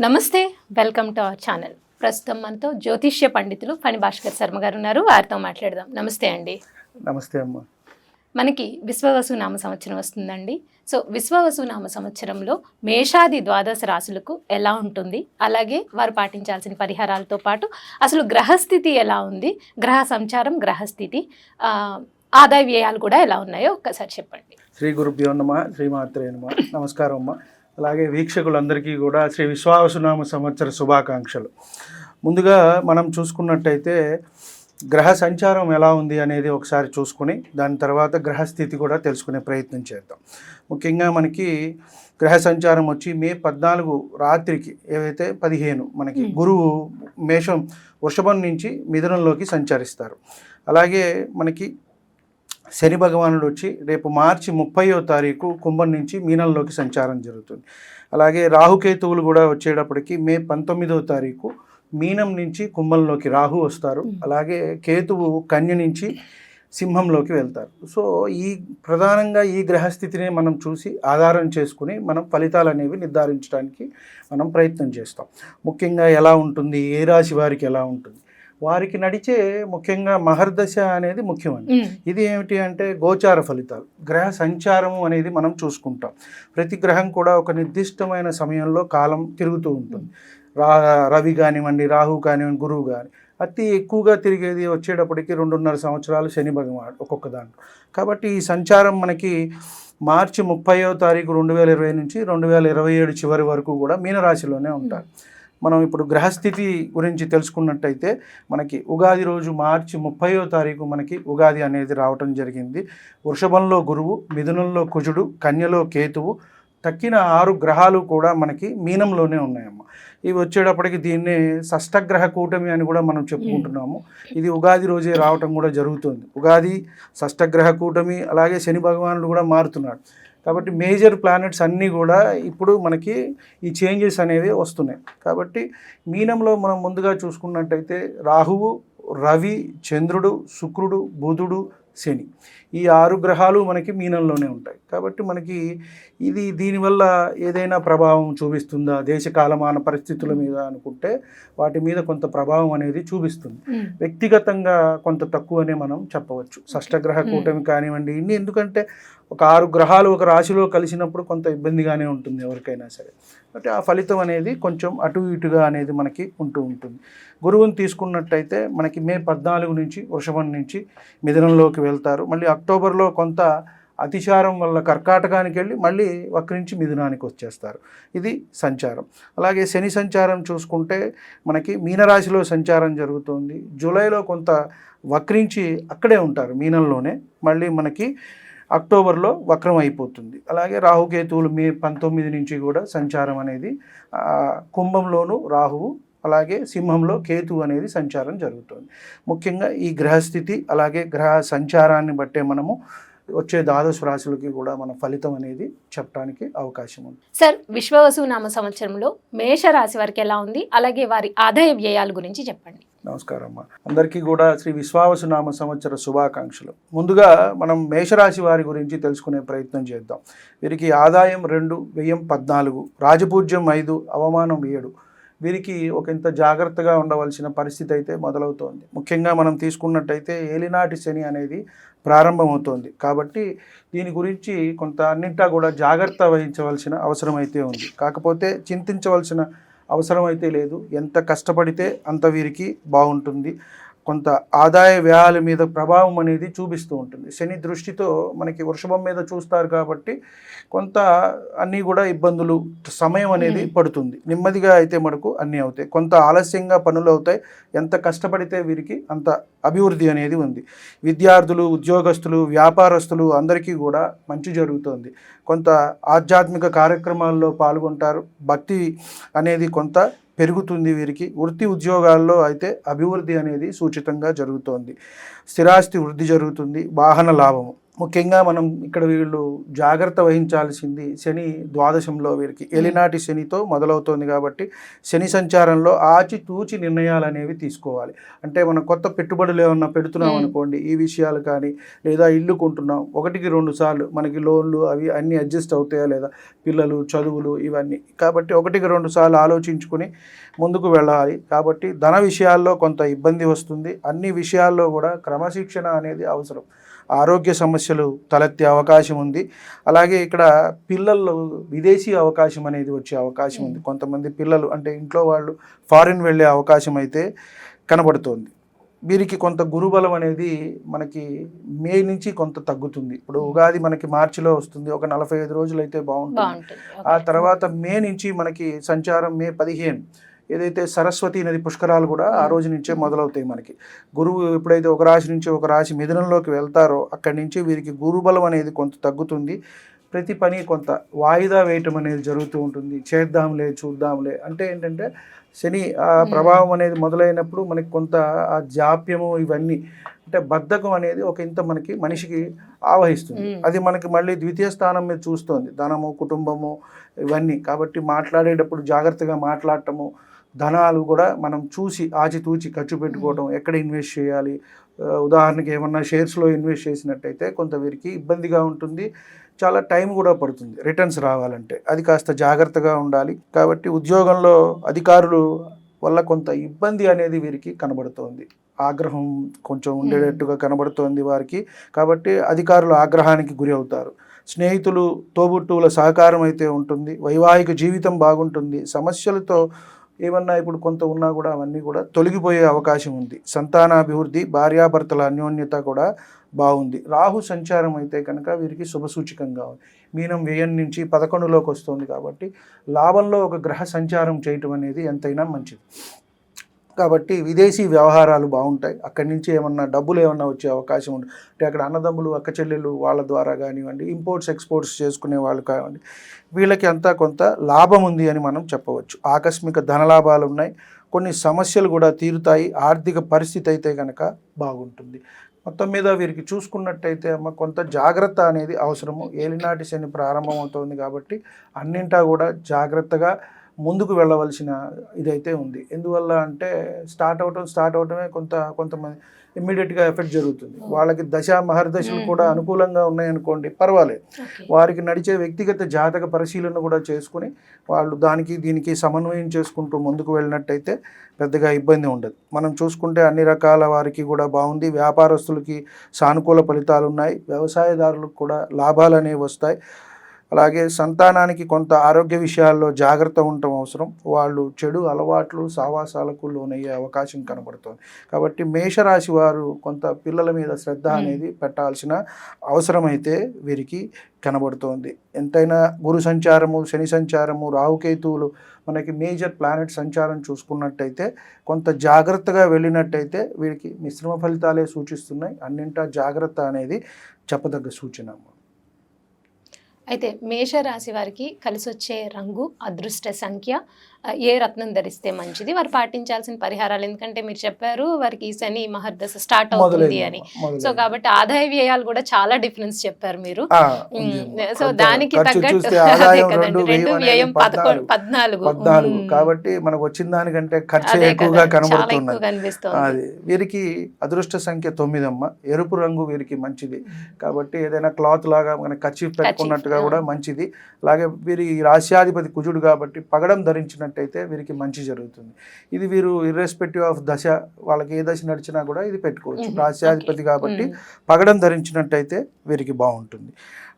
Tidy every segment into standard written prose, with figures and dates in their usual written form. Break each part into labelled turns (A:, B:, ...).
A: నమస్తే, welcome to our channel. ప్రస్తుతం మనతో జ్యోతిష్య పండితులు ఫణి భాస్కర్ శర్మ గారు ఉన్నారు. వారితో మాట్లాడదాం. నమస్తే అండి.
B: నమస్తే అమ్మ.
A: మనకి విశ్వవసు నామ సంవత్సరం వస్తుందండి. సో విశ్వవసు నామ సంవత్సరంలో మేషాది ద్వాదశ రాశులకు ఎలా ఉంటుంది, అలాగే వారు పాటించాల్సిన పరిహారాలతో పాటు అసలు గ్రహస్థితి ఎలా ఉంది, గ్రహ సంచారం, గ్రహస్థితి, ఆదాయ వ్యయాలు కూడా ఎలా ఉన్నాయో ఒక్కసారి చెప్పండి.
B: శ్రీ గురుభ్యో నమః, శ్రీమాత్రే నమః. నమస్కారం అమ్మ. అలాగే వీక్షకులందరికీ కూడా శ్రీ విశ్వావసునామ సంవత్సర శుభాకాంక్షలు. ముందుగా మనం చూసుకున్నట్టయితే గ్రహ సంచారం ఎలా ఉంది అనేది ఒకసారి చూసుకుని దాని తర్వాత గ్రహస్థితి కూడా తెలుసుకునే ప్రయత్నం చేద్దాం. ముఖ్యంగా మనకి గ్రహ సంచారం వచ్చి మే 14 రాత్రికి ఏవైతే 15 మనకి గురువు మేషం వృషభం నుంచి మిథునంలోకి సంచరిస్తారు. అలాగే మనకి శని భగవానుడు వచ్చి రేపు మార్చి 30వ తారీఖు కుంభం నుంచి మీనంలోకి సంచారం జరుగుతుంది. అలాగే రాహుకేతువులు కూడా వచ్చేటప్పటికి మే 19వ తారీఖు మీనం నుంచి కుంభంలోకి రాహు వస్తారు. అలాగే కేతువు కన్య నుంచి సింహంలోకి వెళ్తారు. సో ప్రధానంగా ఈ గ్రహస్థితిని మనం చూసి ఆధారం చేసుకుని మనం ఫలితాలు అనేవి నిర్ధారించడానికి మనం ప్రయత్నం చేస్తాం. ముఖ్యంగా ఎలా ఉంటుంది, ఏ రాశి వారికి ఎలా ఉంటుంది, వారికి నడిచే ముఖ్యంగా మహర్దశ అనేది ముఖ్యమండి. ఇది ఏమిటి అంటే గోచార ఫలితాలు, గ్రహ సంచారము అనేది మనం చూసుకుంటాం. ప్రతి గ్రహం కూడా ఒక నిర్దిష్టమైన సమయంలో కాలం తిరుగుతూ ఉంటుంది. రవి కానివ్వండి, రాహు కానివ్వండి, గురువు కానీ అతి ఎక్కువగా తిరిగేది వచ్చేటప్పటికి 2.5 సంవత్సరాలు శని భగవానుడు ఒక్కొక్క దాంట్లో. కాబట్టి ఈ సంచారం మనకి మార్చి 30వ తారీఖు 2020 నుంచి 2027 చివరి వరకు కూడా మీనరాశిలోనే ఉంటారు. మనం ఇప్పుడు గ్రహస్థితి గురించి తెలుసుకున్నట్టయితే మనకి ఉగాది రోజు మార్చి 30వ తారీఖు మనకి ఉగాది అనేది రావటం జరిగింది. వృషభంలో గురువు, మిథునంలో కుజుడు, కన్యలో కేతువు, తక్కిన 6 గ్రహాలు కూడా మనకి మీనంలోనే ఉన్నాయమ్మ. ఇవి వచ్చేటప్పటికి దీన్ని షష్టగ్రహ కూటమి అని కూడా మనం చెప్పుకుంటున్నాము. ఇది ఉగాది రోజే రావటం కూడా జరుగుతుంది. ఉగాది, షష్టగ్రహ కూటమి, అలాగే శని భగవానుడు కూడా మారుతున్నాడు. కాబట్టి మేజర్ ప్లానెట్స్ అన్నీ కూడా ఇప్పుడు మనకి ఈ చేంజెస్ అనేవి వస్తున్నాయి. కాబట్టి మీనంలో మనం ముందుగా చూసుకున్నట్టయితే రాహువు, రవి, చంద్రుడు, శుక్రుడు, బుధుడు, శని, ఈ 6 గ్రహాలు మనకి మీనంలోనే ఉంటాయి. కాబట్టి మనకి దీనివల్ల ఏదైనా ప్రభావం చూపిస్తుందా దేశ కాలమాన పరిస్థితుల మీద అనుకుంటే వాటి మీద కొంత ప్రభావం అనేది చూపిస్తుంది. వ్యక్తిగతంగా కొంత తక్కువనే మనం చెప్పవచ్చు. షష్టగ్రహ కూటమి కానివ్వండి, ఎందుకంటే ఒక 6 గ్రహాలు ఒక రాశిలో కలిసినప్పుడు కొంత ఇబ్బందిగానే ఉంటుంది ఎవరికైనా సరే. కాబట్టి ఆ ఫలితం అనేది కొంచెం అటు ఇటుగా అనేది మనకి ఉంటూ ఉంటుంది. గురువుని తీసుకున్నట్టయితే మనకి మే 14 నుంచి వృషభం నుంచి మిథునంలోకి వెళ్తారు. మళ్ళీ అక్టోబర్లో కొంత అతిచారం వల్ల కర్కాటకానికి వెళ్ళి మళ్ళీ వక్రించి మిథునానికి వచ్చేస్తారు. ఇది సంచారం. అలాగే శని సంచారం చూసుకుంటే మనకి మీనరాశిలో సంచారం జరుగుతుంది. జూలైలో కొంత వక్రించి అక్కడే ఉంటారు మీనంలోనే, మళ్ళీ మనకి అక్టోబర్లో వక్రం అయిపోతుంది. అలాగే రాహుకేతువులు మే 19 నుంచి కూడా సంచారం అనేది కుంభంలోను రాహువు, అలాగే సింహంలో కేతువు అనేది సంచారం జరుగుతుంది. ముఖ్యంగా ఈ గ్రహస్థితి అలాగే గ్రహ సంచారాన్ని బట్టే మనము వచ్చే ద్వాదశ రాశులకి కూడా మన ఫలితం అనేది చెప్పడానికి అవకాశం ఉంది.
A: సార్, విశ్వవసు నామ సంవత్సరంలో మేషరాశి వారికి ఎలా ఉంది, అలాగే వారి ఆదాయ వ్యయాల గురించి చెప్పండి.
B: నమస్కారం అమ్మ. అందరికీ కూడా శ్రీ విశ్వావసునామ సంవత్సర శుభాకాంక్షలు. ముందుగా మనం మేషరాశి వారి గురించి తెలుసుకునే ప్రయత్నం చేద్దాం. వీరికి ఆదాయం 2, వ్యయం 14, రాజపూజ్యం 5, అవమానం 7. వీరికి ఇంత జాగ్రత్తగా ఉండవలసిన పరిస్థితి అయితే మొదలవుతోంది. ముఖ్యంగా మనం తీసుకున్నట్టయితే ఏలినాటి శని అనేది ప్రారంభమవుతోంది. కాబట్టి దీని గురించి కొంత అన్నింటా కూడా జాగ్రత్త వహించవలసిన అవసరం అయితే ఉంది. కాకపోతే చింతించవలసిన అవసరం అయితే లేదు. ఎంత కష్టపడితే అంత వీరికి బాగుంటుంది. కొంత ఆదాయ వ్యయాల మీద ప్రభావం అనేది చూపిస్తూ ఉంటుంది. శని దృష్టితో మనకి వృషభం మీద చూస్తారు కాబట్టి కొంత అన్నీ కూడా ఇబ్బందులు, సమయం అనేది పడుతుంది. నెమ్మదిగా అయితే మనకు అన్నీ అవుతాయి. కొంత ఆలస్యంగా పనులు అవుతాయి. ఎంత కష్టపడితే వీరికి అంత అభివృద్ధి అనేది ఉంది. విద్యార్థులు, ఉద్యోగస్తులు, వ్యాపారస్తులు అందరికీ కూడా మంచి జరుగుతుంది. కొంత ఆధ్యాత్మిక కార్యక్రమాల్లో పాల్గొంటారు. భక్తి అనేది కొంత పెరుగుతుంది వీరికి. వృత్తి ఉద్యోగాల్లో అయితే అభివృద్ధి అనేది సూచితంగా జరుగుతోంది. స్థిరాస్తి వృద్ధి జరుగుతుంది. వాహన లాభము, ముఖ్యంగా మనం ఇక్కడ వీళ్ళు జాగ్రత్త వహించాల్సింది శని ద్వాదశంలో వీరికి ఏలినాటి శనితో మొదలవుతోంది కాబట్టి శని సంచారంలో ఆచితూచి నిర్ణయాలు అనేవి తీసుకోవాలి. అంటే మనం కొత్త పెట్టుబడులు ఏమన్నా పెడుతున్నాం అనుకోండి, ఈ విషయాలు కానీ లేదా ఇల్లు కొంటున్నాం, 1-2 సార్లు మనకి లోన్లు అవి అన్నీ అడ్జస్ట్ అవుతాయా లేదా, పిల్లలు చదువులు ఇవన్నీ, కాబట్టి 1-2 సార్లు ఆలోచించుకుని ముందుకు వెళ్ళాలి. కాబట్టి ధన విషయాల్లో కొంత ఇబ్బంది వస్తుంది. అన్ని విషయాల్లో కూడా క్రమశిక్షణ అనేది అవసరం. ఆరోగ్య సమస్యలు తలెత్తే అవకాశం ఉంది. అలాగే ఇక్కడ పిల్లల్లో విదేశీ అవకాశం అనేది వచ్చే అవకాశం ఉంది. కొంతమంది పిల్లలు అంటే ఇంట్లో వాళ్ళు ఫారిన్ వెళ్ళే అవకాశం అయితే కనబడుతోంది. వీరికి కొంత గురుబలం అనేది మనకి మే నుంచి కొంత తగ్గుతుంది. ఇప్పుడు ఉగాది మనకి మార్చిలో వస్తుంది, ఒక 45 రోజులు అయితే బాగుంటుంది. ఆ తర్వాత మే నుంచి మనకి సంచారం మే 15 ఏదైతే సరస్వతి నది పుష్కరాలు కూడా ఆ రోజు నుంచే మొదలవుతాయి. మనకి గురువు ఎప్పుడైతే ఒక రాశి నుంచి ఒక రాశి మిథునంలోకి వెళ్తారో అక్కడి నుంచి వీరికి గురుబలం అనేది కొంత తగ్గుతుంది. ప్రతి పని కొంత వాయిదా వేయటం అనేది జరుగుతూ ఉంటుంది. చేద్దాంలే చూద్దాంలే అంటే ఏంటంటే శని ఆ ప్రభావం అనేది మొదలైనప్పుడు మనకి కొంత ఆ జాప్యము ఇవన్నీ అంటే బద్ధకం అనేది ఒక ఇంత మనకి మనిషికి ఆవహిస్తుంది. అది మనకి మళ్ళీ ద్వితీయ స్థానం మీద చూస్తుంది, ధనము కుటుంబము ఇవన్నీ. కాబట్టి మాట్లాడేటప్పుడు జాగ్రత్తగా మాట్లాడటము, ధనాలు కూడా మనం చూసి ఆచితూచి ఖర్చు పెట్టుకోవడం, ఎక్కడ ఇన్వెస్ట్ చేయాలి, ఉదాహరణకి ఏమన్నా షేర్స్లో ఇన్వెస్ట్ చేసినట్టయితే కొంత వీరికి ఇబ్బందిగా ఉంటుంది. చాలా టైం కూడా పడుతుంది రిటర్న్స్ రావాలంటే, అది కాస్త జాగ్రత్తగా ఉండాలి. కాబట్టి ఉద్యోగంలో అధికారులు వల్ల కొంత ఇబ్బంది అనేది వీరికి కనబడుతోంది. ఆగ్రహం కొంచెం ఉండేటట్టుగా కనబడుతోంది వారికి. కాబట్టి అధికారులు ఆగ్రహానికి గురి అవుతారు. స్నేహితులు తోబుట్టువుల సహకారం అయితే ఉంటుంది. వైవాహిక జీవితం బాగుంటుంది. సమస్యలతో ఏమన్నా ఇప్పుడు కొంత ఉన్నా కూడా అవన్నీ కూడా తొలగిపోయే అవకాశం ఉంది. సంతానాభివృద్ధి, భార్యాభర్తల అన్యోన్యత కూడా బాగుంది. రాహు సంచారం అయితే కనుక వీరికి శుభసూచకంగా ఉంది. మీనం వ్యయం నుంచి 11లోకి వస్తుంది కాబట్టి లాభంలో ఒక గ్రహ సంచారం చేయటం అనేది ఎంతైనా మంచిది. కాబట్టి విదేశీ వ్యవహారాలు బాగుంటాయి. అక్కడి నుంచి ఏమన్నా డబ్బులు ఏమన్నా వచ్చే అవకాశం ఉంది. అంటే అక్కడ అన్నదమ్ములు అక్క చెల్లెలు వాళ్ళ ద్వారా కానివ్వండి, ఇంపోర్ట్స్ ఎక్స్పోర్ట్స్ చేసుకునే వాళ్ళు కానివ్వండి, వీళ్ళకి అంతా కొంత లాభం ఉంది అని మనం చెప్పవచ్చు. ఆకస్మిక ధనలాభాలు ఉన్నాయి. కొన్ని సమస్యలు కూడా తీరుతాయి. ఆర్థిక పరిస్థితి అయితే కనుక బాగుంటుంది. మొత్తం మీద వీరికి చూసుకున్నట్టయితే కొంత జాగ్రత్త అనేది అవసరము. ఏలినాటి శని ప్రారంభమవుతోంది కాబట్టి అన్నింటా కూడా జాగ్రత్తగా ముందుకు వెళ్ళవలసిన ఇదైతే ఉంది. ఎందువల్ల అంటే స్టార్ట్ అవటమే కొంతమంది ఇమ్మీడియట్గా ఎఫెక్ట్ జరుగుతుంది. వాళ్ళకి దశ మహర్దశలు కూడా అనుకూలంగా ఉన్నాయనుకోండి, పర్వాలేదు. వారికి నడిచే వ్యక్తిగత జాతక పరిశీలన కూడా చేసుకుని వాళ్ళు దానికి దీనికి సమన్వయం చేసుకుంటూ ముందుకు వెళ్ళినట్టయితే పెద్దగా ఇబ్బంది ఉండదు. మనం చూసుకుంటే అన్ని రకాల వారికి కూడా బాగుంది. వ్యాపారస్తులకి సానుకూల ఫలితాలు ఉన్నాయి. వ్యవసాయదారులకు కూడా లాభాలు అనేవి వస్తాయి. అలాగే సంతానానికి కొంత ఆరోగ్య విషయాల్లో జాగ్రత్త ఉండటం అవసరం. వాళ్ళు చెడు అలవాట్లు సావాసాలకు లోనయ్యే అవకాశం కనబడుతుంది. కాబట్టి మేషరాశి వారు కొంత పిల్లల మీద శ్రద్ధ అనేది పెట్టాల్సిన అవసరం అయితే వీరికి కనబడుతోంది. ఎంతైనా గురు సంచారము, శని సంచారము, రాహుకేతువులు మనకి మేజర్ ప్లానెట్ సంచారం చూసుకున్నట్టయితే కొంత జాగ్రత్తగా వెళ్ళినట్టయితే వీరికి మిశ్రమ ఫలితాలే సూచిస్తున్నాయి. అన్నింటా జాగ్రత్త అనేది చెప్పదగ్గ సూచన.
A: అయితే మేషరాశి వారికి కలిసి వచ్చే రంగు, అదృష్ట సంఖ్య, ఏ రత్నం ధరిస్తే మంచిది, వారు పాటించాల్సిన పరిహారాలు? ఎందుకంటే మీరు చెప్పారు వారికి శని మహర్దశ స్టార్ట్ అవుతుంది అని. సో కాబట్టి ఆదాయ వ్యయాలు కూడా చాలా డిఫరెన్స్ చెప్పారు మీరు. సో దానికి తగ్గట్టు అదే కదండి, 2 వ్యయం 14.
B: కాబట్టి మనకు వచ్చిన దానికంటే ఖర్చు ఎక్కువగా కనిపిస్తుంది. అది వీరికి అదృష్ట సంఖ్య 9 అమ్మ. ఎరుపు రంగు వీరికి మంచిది. కాబట్టి ఏదైనా క్లాత్ లాగా మన ఖర్చు పెట్టుకున్నట్టుగా కూడా మంచిది. అలాగే వీరి రాశ్యాధిపతి కుజుడు కాబట్టి పగడం ధరించినట్టయితే వీరికి మంచి జరుగుతుంది. ఇది వీరు ఇర్రెస్పెక్టివ్ ఆఫ్ దశ, వాళ్ళకి ఏ దశ నడిచినా కూడా ఇది పెట్టుకోవచ్చు. రాశ్యాధిపతి కాబట్టి పగడం ధరించినట్టయితే వీరికి బాగుంటుంది.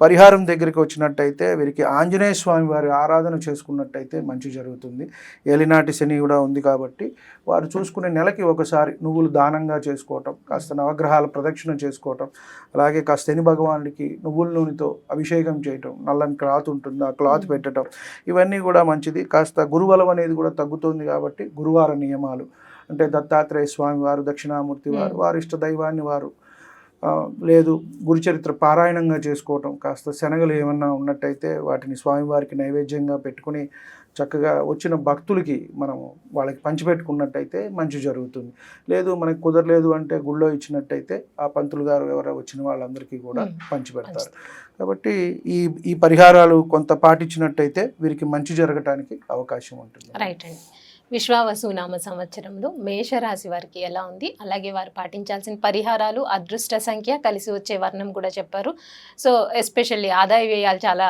B: పరిహారం దగ్గరికి వచ్చినట్టయితే వీరికి ఆంజనేయ స్వామి వారి ఆరాధన చేసుకున్నట్టయితే మంచి జరుగుతుంది. ఏలినాటి శని కూడా ఉంది కాబట్టి వారు చూసుకునే నెలకి ఒకసారి నువ్వులు దానంగా చేసుకోవటం, కాస్త నవగ్రహాల ప్రదక్షిణ చేసుకోవటం, అలాగే కాస్త శని భగవానుడికి నువ్వుల నూనెతో అభిషేకం చేయటం, నల్లని క్లాత్ ఉంటుంది ఆ క్లాత్ పెట్టడం, ఇవన్నీ కూడా మంచిది. కాస్త గురుబలం అనేది కూడా తగ్గుతుంది కాబట్టి గురువార నియమాలు అంటే దత్తాత్రేయ స్వామి వారు, దక్షిణామూర్తి వారు, వారి ఇష్ట దైవాన్ని వారు లేదు గురుచరిత్ర పారాయణంగా చేసుకోవటం, కాస్త శనగలు ఏమన్నా ఉన్నట్టయితే వాటిని స్వామివారికి నైవేద్యంగా పెట్టుకుని చక్కగా వచ్చిన భక్తులకి మనము వాళ్ళకి పంచిపెట్టుకున్నట్టయితే మంచి జరుగుతుంది. లేదు మనకు కుదరలేదు అంటే గుళ్ళో ఇచ్చినట్టయితే ఆ పంతులు గారు ఎవరో వచ్చిన వాళ్ళందరికీ కూడా పంచిపెడతారు. కాబట్టి ఈ పరిహారాలు కొంత పాటించినట్టయితే వీరికి మంచి జరగటానికి అవకాశం ఉంటుంది.
A: రైట్ అండి. విశ్వావసు నామ సంవత్సరంలో మేషరాశి వారికి ఎలా ఉంది, అలాగే వారు పాటించాల్సిన పరిహారాలు, అదృష్ట సంఖ్య, కలిసి వచ్చే వర్ణం కూడా చెప్పారు. సో ఎస్పెషల్లీ ఆదాయ వ్యయాలు చాలా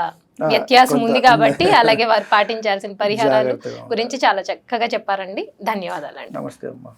A: వ్యత్యాసం ఉంది కాబట్టి అలాగే వారు పాటించాల్సిన పరిహారాలు గురించి చాలా చక్కగా చెప్పారండి. ధన్యవాదాలండి.
B: నమస్తే అమ్మా.